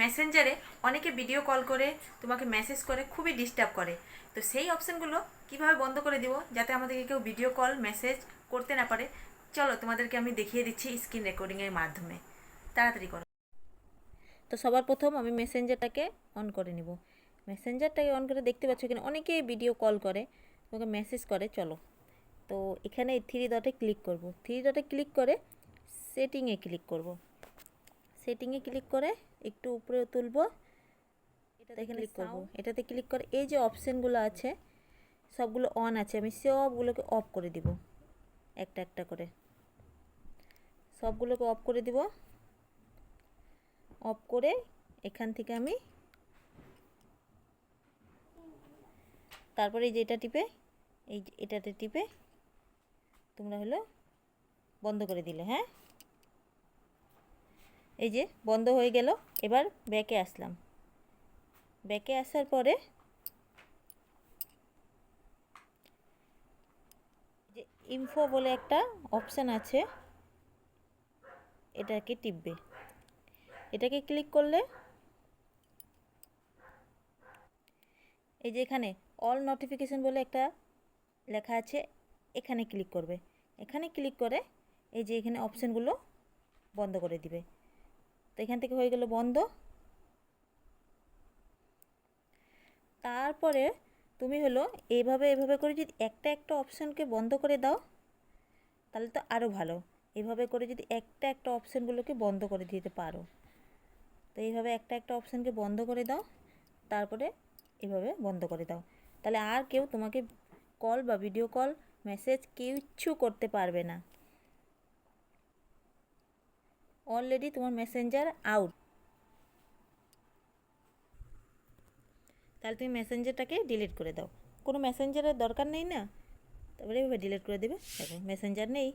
মেসেঞ্জারে অনেকে video call করে তোমাকে মেসেজ করে খুবই ডিস্টার্ব করে। তো সেই অপশানগুলো কিভাবে বন্ধ করে দিব যাতে আমাদেরকে কেউ ভিডিও কল মেসেজ করতে না পারে, চলো তোমাদেরকে আমি দেখিয়ে দিচ্ছি স্ক্রিন রেকর্ডিংয়ের মাধ্যমে। তাড়াতাড়ি করো। তো সবার প্রথম আমি মেসেঞ্জারটাকে অন করে নিব। মেসেঞ্জারটাকে অন করে দেখতে পাচ্ছ এখানে অনেকেই ভিডিও কল করে, তোমাকে মেসেজ করে। চলো, তো এখানে থ্রি ডটে ক্লিক করব। থ্রি ডটে ক্লিক করে সেটিংয়ে ক্লিক করব। সেটিংয়ে ক্লিক করে একটু উপরে তুলব, এটাতে ক্লিক করব। এটাতে ক্লিক করে এই যে অপশানগুলো আছে সবগুলো অন আছে, আমি সবগুলোকে অফ করে দিব। একটা একটা করে সবগুলোকে অফ করে দিব। অফ করে এখান থেকে আমি তারপরে এই যে এটা টিপে এটাতে টিপে তোমরা হলো বন্ধ করে দিলে। হ্যাঁ, এই যে বন্ধ হয়ে গেল। এবার ব্যাকে আসলাম। ব্যাকে আসার পরে যে ইনফো বলে একটা অপশান আছে, এটাকে টিপবে। এটাকে ক্লিক করলে এই যে এখানে অল নোটিফিকেশন বলে একটা লেখা আছে, এখানে ক্লিক করবে। এখানে ক্লিক করে এই যে এখানে অপশানগুলো বন্ধ করে দিবে। তো এখান থেকে হয়ে গেল বন্ধ। তারপরে তুমি হলো এভাবে এভাবে করে যদি একটা একটা অপশানকে বন্ধ করে দাও তাহলে তো আরও ভালো। এভাবে করে যদি একটা একটা অপশানগুলোকে বন্ধ করে দিতে পারো, তো এইভাবে একটা একটা অপশানকে বন্ধ করে দাও, তারপরে এভাবে বন্ধ করে দাও। তাহলে আর কেউ তোমাকে কল বা ভিডিও কল মেসেজ কিচ্ছু করতে পারবে না। অলরেডি তোমার মেসেঞ্জার আউট। তাহলে তুমি মেসেঞ্জারটাকে ডিলিট করে দাও। কোনো মেসেঞ্জারের দরকার নেই না, তারপরে এভাবে ডিলিট করে দেবে। দেখো মেসেঞ্জার নেই।